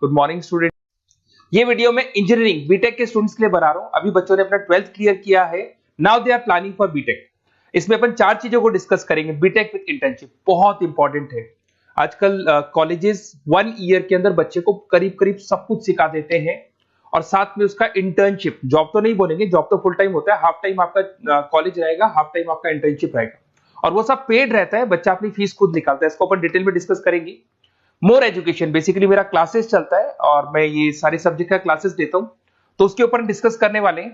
Good morning student. ये video मैं engineering BTech के स्टूडेंट्स के लिए बना रहा हूं। अभी बच्चों ने अपना 12th क्लियर किया है, now they are planning for BTech. इसमें अपन 4 चीजों को डिस्कस करेंगे। बीटेक विद इंटर्नशिप बहुत इंपॉर्टेंट है। आजकल कॉलेजेस 1 ईयर के अंदर बच्चे को करीब करीब सब कुछ सिखा देते हैं और साथ में उसका इंटर्नशिप, जॉब तो नहीं बोलेंगे, जॉब तो फुल टाइम होता है, हाफ टाइम आपका कॉलेज रहेगा, हाफ टाइम आपका इंटर्नशिप रहेगा और वो सब पेड रहता है। बच्चा अपनी फीस खुद निकालता है। इसको अपन डिटेल में डिस्कस करेंगे। मोर एजुकेशन, बेसिकली मेरा क्लासेस चलता है और मैं ये सारे सब्जेक्ट का क्लासेस देता हूं, तो उसके ऊपर डिस्कस करने वाले हैं।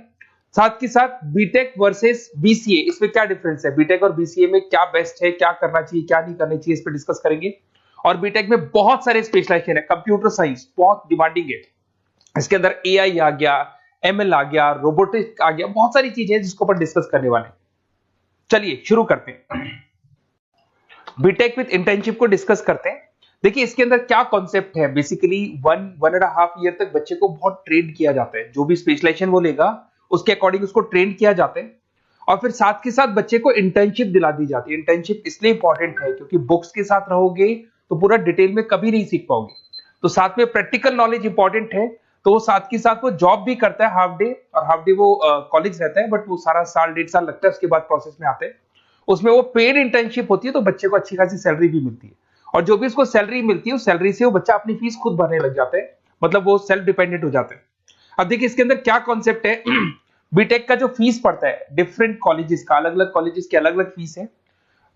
साथ के साथ बीटेक वर्सेस बीसीए, इसमें क्या डिफरेंस है, बीटेक और बीसीए में क्या बेस्ट है, क्या करना चाहिए, क्या नहीं करना चाहिए, इस पर डिस्कस करेंगे। और बीटेक में बहुत सारे स्पेशलाइजेशन है। कंप्यूटर साइंस बहुत डिमांडिंग है, इसके अंदर एआई आ गया, एमएल आ गया, रोबोटिक्स आ गया, बहुत सारी चीजें हैं जिसको अपन डिस्कस करने वाले हैं। चलिए शुरू करते हैं। बीटेक विद इंटर्नशिप को डिस्कस करते हैं। देखिए इसके अंदर क्या कॉन्सेप्ट है। बेसिकली 1.5 ईयर तक बच्चे को बहुत ट्रेन किया जाता है। जो भी स्पेशलाइजेशन वो लेगा उसके अकॉर्डिंग उसको ट्रेन किया जाता है और फिर साथ के साथ बच्चे को इंटर्नशिप दिला दी जाती है। इंटर्नशिप इसलिए इंपॉर्टेंट है क्योंकि बुक्स के साथ रहोगे तो पूरा डिटेल में कभी नहीं सीख पाओगे, तो साथ में प्रैक्टिकल नॉलेज इंपॉर्टेंट है। तो वो साथ के साथ वो जॉब भी करता है हाफ डे, और हाफ डे वो कॉलेज रहता है, बट वो सारा साल 1.5 साल लगता है, उसके बाद प्रोसेस में आते हैं। उसमें वो पेड इंटर्नशिप होती है, तो बच्चे को अच्छी खासी सैलरी भी मिलती है और जो भी उसको सैलरी मिलती है उस सैलरी से वो बच्चा अपनी फीस खुद भरने लग जाता है, मतलब वो सेल्फ डिपेंडेंट हो जाते हैं। अब देखिए इसके अंदर क्या कॉन्सेप्ट है। बीटेक का जो फीस पड़ता है डिफरेंट कॉलेजेस का, अलग अलग कॉलेजेस की अलग अलग फीस है।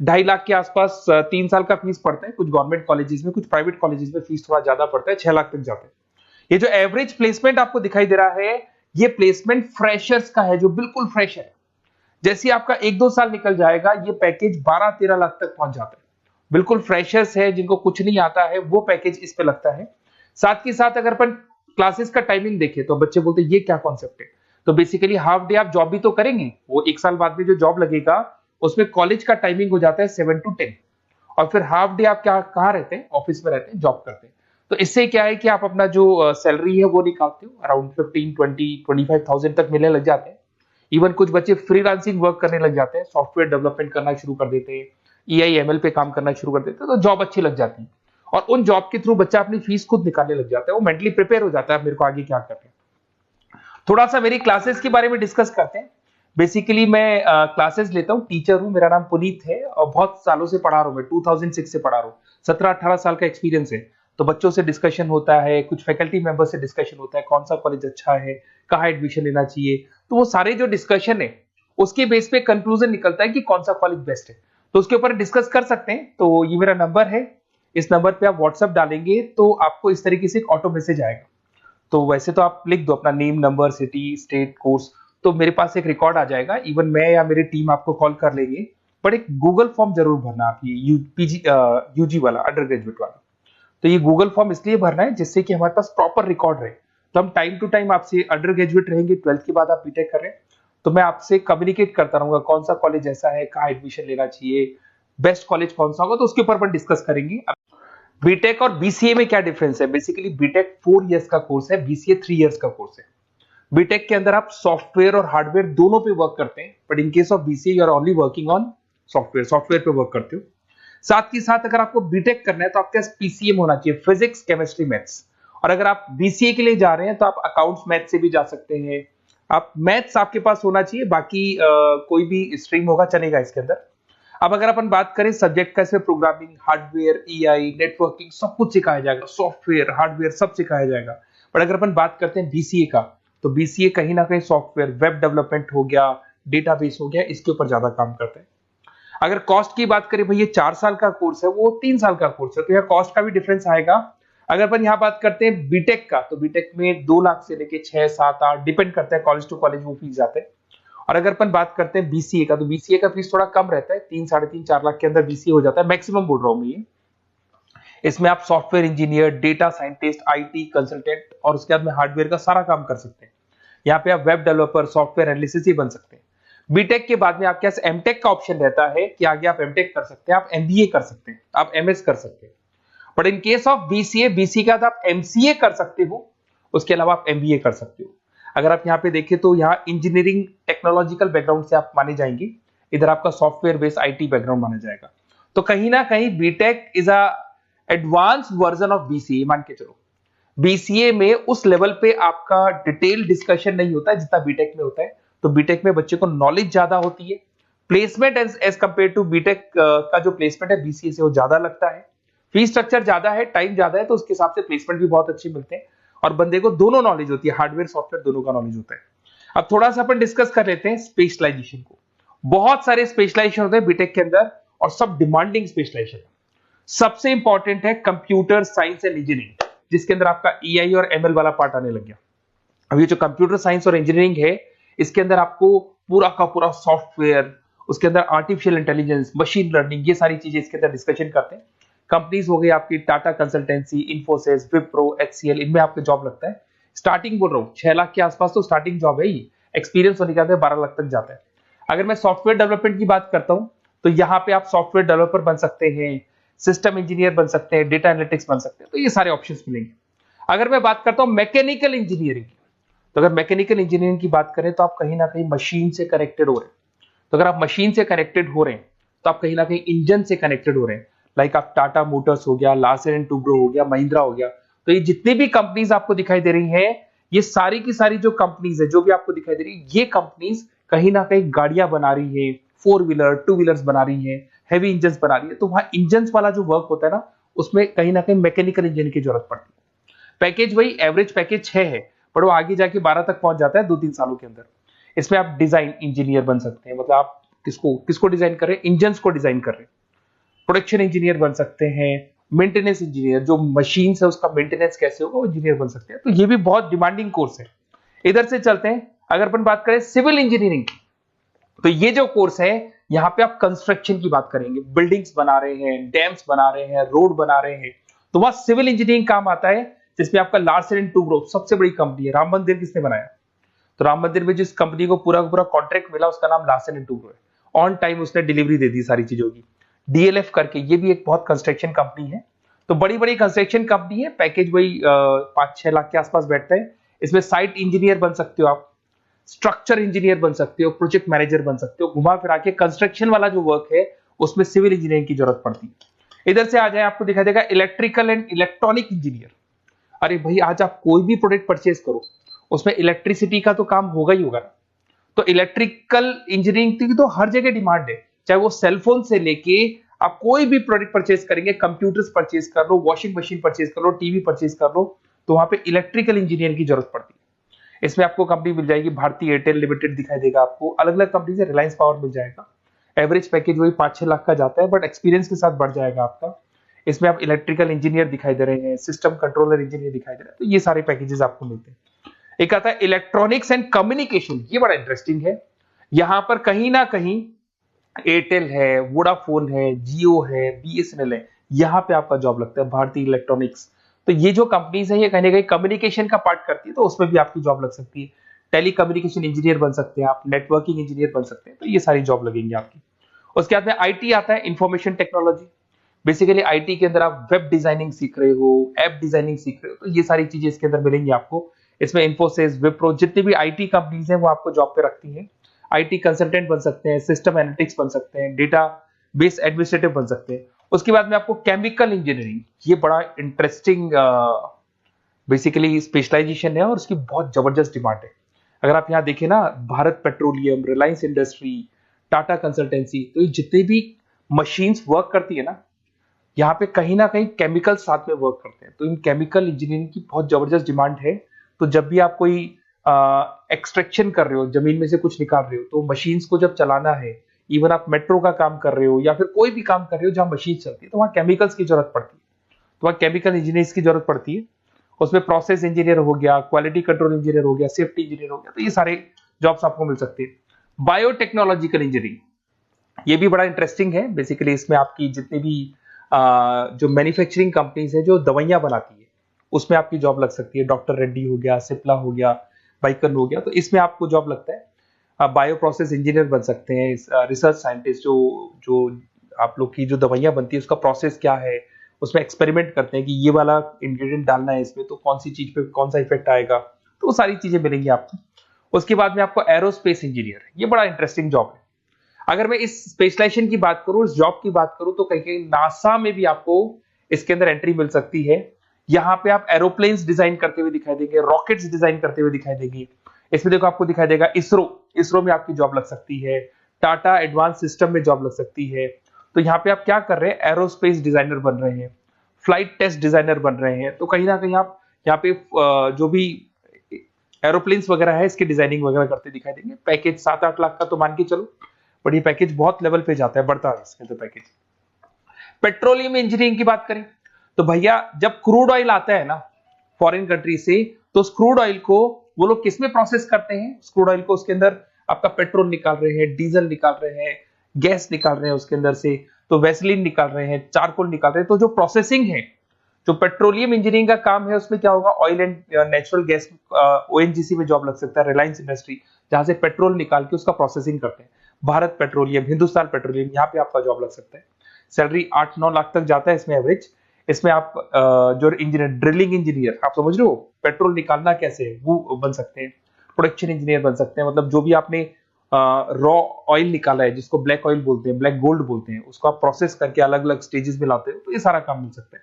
2.5 लाख के आसपास 3 साल का फीस पड़ता है। कुछ गवर्नमेंट कॉलेजेस में, कुछ प्राइवेट कॉलेजेस में फीस थोड़ा ज्यादा पड़ता है, 6 लाख तक जाता है। ये जो एवरेज प्लेसमेंट आपको दिखाई दे रहा है, ये प्लेसमेंट फ्रेशर्स का है, जो बिल्कुल फ्रेश है। जैसे आपका 1-2 साल निकल जाएगा, ये पैकेज 12-13 लाख तक पहुंच जाता है। बिल्कुल फ्रेशर्स है, जिनको कुछ नहीं आता है, वो पैकेज इस पे लगता है। साथ के साथ अगर अपन क्लासेस का टाइमिंग देखें तो बच्चे बोलते हैं ये क्या कॉन्सेप्ट है। तो बेसिकली हाफ डे आप जॉब भी तो करेंगे, वो 1 साल बाद में जो जॉब लगेगा उसमें कॉलेज का टाइमिंग हो जाता है 7 to 10, और फिर हाफ डे आप क्या कहाँ रहते हैं, ऑफिस में रहते हैं, जॉब करते हैं। तो इससे क्या है कि आप अपना जो सैलरी है वो निकालते हो, अराउंड 15-20-25,000 तक मिलने लग जाते हैं। इवन कुछ बच्चे फ्रीलांसिंग वर्क करने लग जाते हैं, सॉफ्टवेयर डेवलपमेंट करना शुरू कर देते हैं, एआई एमएल पे काम करना शुरू कर देते हैं, तो जॉब अच्छी लग जाती है और उन जॉब के थ्रू बच्चा अपनी फीस खुद निकालने लग जाता है। वो मेंटली प्रिपेयर हो जाता है, मेरे को आगे क्या करना है। थोड़ा सा मेरी क्लासेस के बारे में डिस्कस करते हैं। बेसिकली मैं क्लासेस लेता हूँ, टीचर हूँ, मेरा नाम पुनीत है और बहुत सालों से पढ़ा रहा हूँ मैं, 2006 से पढ़ा रहा हूँ, 17-18 साल का एक्सपीरियंस है। तो बच्चों से डिस्कशन होता है, कुछ फैकल्टी मेंबर से डिस्कशन होता है, कौन सा कॉलेज अच्छा है, कहाँ एडमिशन लेना चाहिए। तो वो सारे जो डिस्कशन है उसके बेस पे कंक्लूजन निकलता है कि कौन सा कॉलेज बेस्ट है, तो उसके ऊपर डिस्कस कर सकते हैं। तो ये मेरा नंबर है, इस नंबर पे आप व्हाट्सएप डालेंगे तो आपको इस तरीके से एक ऑटो मैसेज आएगा। तो वैसे तो आप लिख दो अपना name, number, city, state, course, तो मेरे पास एक रिकॉर्ड आ जाएगा। इवन मैं या मेरी टीम आपको कॉल कर लेंगे, बट एक गूगल फॉर्म जरूर भरना आप, ये यूजी वाला, अंडर ग्रेजुएट वाला। तो ये गूगल फॉर्म इसलिए भरना है जिससे कि हमारे पास प्रॉपर रिकॉर्ड रहे। तो हम टाइम टू टाइम आपसे, अंडर ग्रेजुएट रहेंगे, 12th के बाद आप बीटेक कर रहे हैं, तो मैं आपसे कम्युनिकेट करता रहूंगा कौन सा कॉलेज ऐसा है, कहाँ एडमिशन लेना चाहिए, बेस्ट कॉलेज कौन सा होगा, तो उसके ऊपर अपन डिस्कस करेंगे। बीटेक और बीसीए में क्या डिफरेंस है। बेसिकली बीटेक 4 इयर्स का कोर्स है, बीसीए 3 इयर्स का कोर्स है। बीटेक के अंदर आप सॉफ्टवेयर और हार्डवेयर दोनों पे वर्क करते हैं, but in case of BCA you are only working on software पे वर्क करते हो। साथ के साथ अगर आपको बीटेक करना है तो आपके पास पीसीएम होना चाहिए, फिजिक्स, केमिस्ट्री, मैथ्स। और अगर आप बीसीए के लिए जा रहे हैं तो आप अकाउंट्स मैथ से भी जा सकते हैं। आप मैथ्स आपके पास होना चाहिए, बाकी कोई भी स्ट्रीम होगा चलेगा इसके अंदर। अब अगर अपन बात करें सब्जेक्ट का, इसमें प्रोग्रामिंग, हार्डवेयर, एआई, नेटवर्किंग सब कुछ सिखाया जाएगा, सॉफ्टवेयर, हार्डवेयर सब सिखाया जाएगा। पर अगर अपन बात करते हैं बीसीए का, तो बीसीए कहीं ना कहीं सॉफ्टवेयर, वेब डेवलपमेंट हो गया, डेटाबेस हो गया, इसके ऊपर ज्यादा काम करते हैं। अगर कॉस्ट की बात करें, भाई ये 4 साल का कोर्स है, वो 3 साल का कोर्स है, तो यहाँ कॉस्ट का भी डिफरेंस आएगा। अगर अपन यहाँ बात करते हैं बीटेक का, तो बीटेक में 2 लाख से लेके 6, 7, 8 डिपेंड करता है, कॉलेज टू कॉलेज वो फीस जाते हैं। और अगर अपन बात करते हैं बीसीए का, तो बीसीए का फीस थोड़ा कम रहता है, 3, 3.5-4 लाख के अंदर बीसीए हो जाता है, मैक्सिमम बोल रहा हूं मैं ये। इसमें आप software engineer, data scientist, IT consultant और उसके बाद में हार्डवेयर का सारा काम कर सकते हैं। यहाँ पे आप वेब डेवलपर, सॉफ्टवेयर एनालिसिस ही बन सकते हैं। बीटेक के बाद में आपके पास एमटेक का ऑप्शन रहता है कि आगे आप एमटेक कर सकते हैं, आप एमबीए कर सकते हैं, आप एमएस कर सकते हैं। But in case of BCA, BCA के बाद आप एमसीए कर सकते हो, उसके अलावा आप एमबीए कर सकते हो। अगर आप यहाँ पे देखें तो यहाँ इंजीनियरिंग टेक्नोलॉजिकल बैकग्राउंड से आप माने जाएंगे, इधर आपका सॉफ्टवेयर बेस्ड आईटी बैकग्राउंड माना जाएगा। तो कहीं ना कहीं BTech is a advance version of BCA, मान के चलो। बीसीए में उस लेवल पे आपका डिटेल डिस्कशन नहीं होता है जितना बीटेक में होता है। तो बीटेक में बच्चे को नॉलेज ज्यादा होती है, placement as compare to BTech का जो प्लेसमेंट है बीसीए से वो ज्यादा लगता है, फीस स्ट्रक्चर ज्यादा है, टाइम ज्यादा है, तो उसके हिसाब से प्लेसमेंट भी बहुत अच्छे मिलते हैं और बंदे को दोनों नॉलेज होती है, हार्डवेयर सॉफ्टवेयर दोनों का नॉलेज होता है। अब थोड़ा सा अपन डिस्कस कर लेते हैं स्पेशलाइजेशन को। बहुत सारे स्पेशलाइजेशन होते हैं बीटेक के अंदर और सब डिमांडिंग स्पेशलाइजेशन है। सबसे इंपॉर्टेंट है कंप्यूटर साइंस एंड इंजीनियरिंग, जिसके अंदर आपका ईआई और एमएल वाला पार्ट आने लग गया। अब ये जो कंप्यूटर साइंस और इंजीनियरिंग है, इसके अंदर आपको पूरा का पूरा सॉफ्टवेयर, उसके अंदर आर्टिफिशियल इंटेलिजेंस, मशीन लर्निंग, ये सारी चीजें इसके अंदर डिस्कशन करते हैं। कंपनीज हो गई आपकी टाटा कंसल्टेंसी, इन्फोसिस, विप्रो, एचसीएल, इनमें आपका जॉब लगता है। स्टार्टिंग बोल रहा हूँ 6 लाख के आसपास तो स्टार्टिंग जॉब है ही, एक्सपीरियंस होने के बाद 12 लाख तक जाता है। अगर मैं सॉफ्टवेयर डेवलपमेंट की बात करता हूँ तो यहाँ पे आप सॉफ्टवेयर डेवलपर बन सकते हैं, सिस्टम इंजीनियर बन सकते हैं, डेटा एनालिटिक्स बन सकते हैं, तो ये सारे ऑप्शंस मिलेंगे। अगर मैं बात करता हूँ मैकेनिकल इंजीनियरिंग की, तो अगर मैकेनिकल इंजीनियरिंग की बात करें तो आप कहीं ना कहीं मशीन से कनेक्टेड हो रहे हैं। तो अगर आप मशीन से कनेक्टेड हो रहे हैं तो आप कहीं ना कहीं इंजन से कनेक्टेड हो रहे हैं। लाइक आप टाटा मोटर्स हो गया, लार्सन एंड टुब्रो हो गया, महिंद्रा हो गया, तो ये जितनी भी कंपनीज आपको दिखाई दे रही हैं, ये सारी की सारी जो कंपनीज है, जो भी आपको दिखाई दे रही है, ये कंपनीज कहीं ना कहीं गाड़ियां बना रही है, 4 व्हीलर 2 व्हीलर्स बना रही है, हैवी इंजन बना रही है। तो वहां इंजन वाला जो वर्क होता है ना, उसमें कहीं ना कहीं मैकेनिकल इंजीनियर की जरूरत पड़ती है। पैकेज वही एवरेज पैकेज 6 है, पर वो आगे जाके 12 तक पहुंच जाता है 2-3 सालों के अंदर। इसमें आप डिजाइन इंजीनियर बन सकते हैं, मतलब आप किसको डिजाइन कर रहे हैं, इंजन को डिजाइन कर रहे हैं। प्रोडक्शन इंजीनियर बन सकते हैं, मेंटेनेंस इंजीनियर, जो मशीन है उसका मेंटेनेंस कैसे होगा वो इंजीनियर बन सकते हैं। तो ये भी बहुत डिमांडिंग कोर्स है। इधर से चलते हैं, अगर अपन बात करें सिविल इंजीनियरिंग की, तो ये जो कोर्स है यहाँ पे आप कंस्ट्रक्शन की बात करेंगे, बिल्डिंग्स बना रहे हैं, डैम्स बना रहे हैं, रोड बना रहे हैं, तो वहां सिविल इंजीनियरिंग काम आता है। जिसमें आपका लार्सन एंड टुब्रो सबसे बड़ी कंपनी है। राम मंदिर किसने बनाया? तो राम मंदिर में जिस कंपनी को पूरा का पूरा कॉन्ट्रैक्ट मिला उसका नाम लार्सन एंड टुब्रो है। ऑन टाइम उसने डिलीवरी दे दी सारी चीजों की। डीएलएफ करके ये भी एक बहुत कंस्ट्रक्शन कंपनी है। तो बड़ी बड़ी कंस्ट्रक्शन कंपनी है, पैकेज वही 5-6 लाख के आसपास बैठता है। इसमें साइट इंजीनियर बन सकते हो आप, स्ट्रक्चर इंजीनियर बन सकते हो, प्रोजेक्ट मैनेजर बन सकते हो। घुमा फिरा के कंस्ट्रक्शन वाला जो वर्क है उसमें सिविल इंजीनियरिंग की जरूरत पड़ती है। इधर से आ जाए, आपको दिखाई देगा इलेक्ट्रिकल एंड इलेक्ट्रॉनिक इंजीनियर। अरे भाई, आज आप कोई भी प्रोडक्ट परचेज करो उसमें इलेक्ट्रिसिटी का तो काम होगा ही होगा। तो इलेक्ट्रिकल इंजीनियरिंग की तो हर जगह डिमांड है, चाहे वो सेलफोन से लेके आप कोई भी प्रोडक्ट परचेज करेंगे, कंप्यूटर्स परचेज कर लो, वॉशिंग मशीन परचेज कर लो, टीवी परचेज कर लो, तो वहां पे इलेक्ट्रिकल इंजीनियर की जरूरत पड़ती है। इसमें आपको कंपनी मिल जाएगी, भारतीय एयरटेल लिमिटेड दिखाई देगा आपको, अलग अलग कंपनी से, रिलायंस पावर मिल जाएगा। एवरेज पैकेज वही 5-6 लाख का जाता है, बट एक्सपीरियंस के साथ बढ़ जाएगा आपका। इसमें आप इलेक्ट्रिकल इंजीनियर दिखाई दे रहे हैं, सिस्टम कंट्रोलर इंजीनियर दिखाई दे रहे हैं, तो ये सारे पैकेजेस आपको मिलते हैं। एक आता है इलेक्ट्रॉनिक्स एंड कम्युनिकेशन, ये बड़ा इंटरेस्टिंग है। यहां पर कहीं ना कहीं एयरटेल है, वोडाफोन है, जियो है, बीएसएनएल है, यहां पे आपका जॉब लगता है, भारतीय इलेक्ट्रॉनिक्स। तो ये जो कंपनीज है ये कहीं ना कहीं कम्युनिकेशन का पार्ट करती है, तो उसमें भी आपकी जॉब लग सकती है। टेली कम्युनिकेशन इंजीनियर बन सकते हैं आप, नेटवर्किंग इंजीनियर बन सकते हैं, तो ये सारी जॉब लगेंगी आपकी। उसके बाद में आईटी आता है, इंफॉर्मेशन टेक्नोलॉजी। बेसिकली आईटी के अंदर आप वेब डिजाइनिंग सीख रहे हो, ऐप डिजाइनिंग सीख रहे हो, तो ये सारी चीजें इसके अंदर मिलेंगी आपको। इसमें इन्फोसिस, विप्रो, जितनी भी आईटी कंपनीज हैं वो आपको जॉब पे रखती हैं। आईटी कंसल्टेंट बन सकते हैं, सिस्टम एनालिटिक्स बन सकते हैं, डेटा बेस एडमिनिस्ट्रेटिव बन सकते हैं। उसके बाद में आपको केमिकल इंजीनियरिंग, ये बड़ा इंटरेस्टिंग बेसिकली स्पेशलाइजेशन है और उसकी बहुत जबरदस्त डिमांड है। अगर आप यहाँ देखें ना, Bharat petroleum, Reliance industry, Tata consultancy, तो ये जितनी भी मशीन्स वर्क करती है ना, यहाँ पे कहीं ना कहीं केमिकल साथ में वर्क करते हैं। तो इन केमिकल इंजीनियरिंग की बहुत जबरदस्त डिमांड है। तो जब भी आप कोई एक्सट्रैक्शन कर रहे हो, जमीन में से कुछ निकाल रहे हो, तो मशीन्स को जब चलाना है, इवन आप मेट्रो का काम कर रहे हो या फिर कोई भी काम कर रहे हो जहां मशीन चलती है, तो वहां केमिकल्स की जरूरत पड़ती है, तो वहां केमिकल इंजीनियर्स की जरूरत पड़ती है। उसमें प्रोसेस इंजीनियर हो गया, क्वालिटी कंट्रोल इंजीनियर हो गया, सेफ्टी इंजीनियर हो गया, तो ये सारे जॉब्स आपको मिल सकते हैं। बायोटेक्नोलॉजिकल इंजीनियरिंग, ये भी बड़ा इंटरेस्टिंग है। बेसिकली इसमें आपकी जितनी भी जो मैन्युफैक्चरिंग कंपनीज है जो दवाइयां बनाती है, उसमें आपकी जॉब लग सकती है। डॉक्टर रेड्डी हो गया, सिप्ला हो गया, बाइकन हो गया, तो इसमें आपको जॉब लगता है। आप बायो प्रोसेस इंजीनियर बन सकते हैं, रिसर्च साइंटिस्ट, जो आप लोग की जो दवाइयां बनती है उसका प्रोसेस क्या है, उसमें एक्सपेरिमेंट करते हैं कि ये वाला इंग्रेडिएंट डालना है इसमें तो कौन सी चीज पे कौन सा इफेक्ट आएगा, तो वो सारी चीजें मिलेंगी आपको। उसके बाद में आपको एरोस्पेस इंजीनियर, ये बड़ा इंटरेस्टिंग जॉब है। अगर मैं इस स्पेशलाइजेशन की बात करूं, इस जॉब की बात करूं, तो कहीं कहीं नासा में भी आपको इसके अंदर एंट्री मिल सकती है। यहाँ पे आप एरोप्लेन्स डिजाइन करते हुए दिखाई देंगे, रॉकेट्स डिजाइन करते हुए दिखाई देंगे। इसमें देखो आपको दिखाई देगा इसरो में आपकी जॉब लग सकती है, टाटा एडवांस सिस्टम में जॉब लग सकती है। तो यहाँ पे आप क्या कर रहे हैं, एरोस्पेस डिजाइनर बन रहे हैं, फ्लाइट टेस्ट डिजाइनर बन रहे हैं। तो कहीं ना कहीं आप यहाँ पे जो भी एरोप्लेन्स वगैरह है इसकी डिजाइनिंग वगैरह करते दिखाई देंगे। पैकेज 7-8 लाख का तो मान के चलो, बट ये पैकेज बहुत लेवल पे जाता है, बढ़ता है इसमें तो पैकेज। पेट्रोलियम इंजीनियरिंग की बात करें तो भैया जब क्रूड ऑयल आता है ना फॉरेन कंट्री से, तो उस क्रूड ऑयल को वो लोग किसमें प्रोसेस करते हैं, उस क्रूड ऑयल को उसके अंदर आपका पेट्रोल निकाल रहे हैं, डीजल निकाल रहे हैं, गैस निकाल रहे हैं उसके अंदर से, तो वैसलीन निकाल रहे हैं, चारकोल निकाल रहे हैं। तो जो प्रोसेसिंग है, जो पेट्रोलियम इंजीनियरिंग का काम है, उसमें क्या होगा, oil and natural gas, ONGC में जॉब लग सकता है, रिलायंस इंडस्ट्री, जहां से पेट्रोल निकाल के उसका प्रोसेसिंग करते हैं, भारत पेट्रोलियम, हिंदुस्तान पेट्रोलियम, यहाँ पे आपका जॉब लग सकता है। सैलरी 8-9 लाख तक जाता है इसमें एवरेज। इसमें आप जो इंजीनियर, ड्रिलिंग इंजीनियर, आप समझ रहे हो पेट्रोल निकालना कैसे है, वो बन सकते हैं। प्रोडक्शन इंजीनियर बन सकते हैं, मतलब जो भी आपने रॉ ऑयल निकाला है, जिसको ब्लैक ऑयल बोलते हैं, ब्लैक गोल्ड बोलते हैं, उसको आप प्रोसेस करके अलग अलग स्टेजेस में लाते हो, तो ये सारा काम मिल सकता है।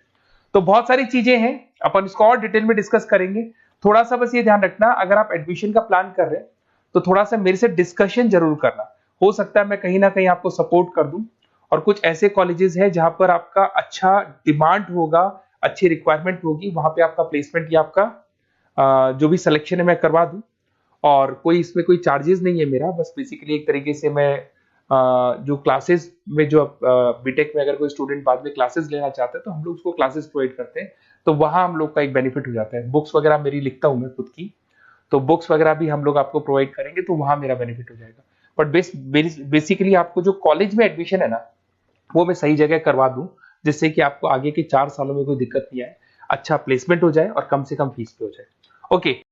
तो बहुत सारी चीजें हैं, अपन इसको और डिटेल में डिस्कस करेंगे। थोड़ा सा बस ये ध्यान रखना, अगर आप एडमिशन का प्लान कर रहे हैं तो थोड़ा सा मेरे से डिस्कशन जरूर करना। हो सकता है मैं कहीं ना कहीं आपको सपोर्ट कर दूं, और कुछ ऐसे कॉलेजेस हैं जहां पर आपका अच्छा डिमांड होगा, अच्छी रिक्वायरमेंट होगी, वहां पे आपका प्लेसमेंट या आपका जो भी सिलेक्शन है मैं करवा दूं। और कोई इसमें कोई चार्जेस नहीं है मेरा, बस बेसिकली एक तरीके से मैं जो क्लासेस में, जो बीटेक में अगर कोई स्टूडेंट बाद में क्लासेस लेना चाहता है तो हम लोग उसको क्लासेस प्रोवाइड करते हैं, तो वहां हम लोग का एक बेनिफिट हो जाता है। बुक्स वगैरह मेरी लिखता हूं मैं खुद की, तो बुक्स वगैरह भी हम लोग आपको प्रोवाइड करेंगे, तो वहां मेरा बेनिफिट हो जाएगा। बट बेसिकली आपको जो कॉलेज में एडमिशन है ना, वो मैं सही जगह करवा दूं, जिससे कि आपको आगे के 4 सालों में कोई दिक्कत नहीं आए, अच्छा प्लेसमेंट हो जाए और कम से कम फीस पे हो जाए। ओके।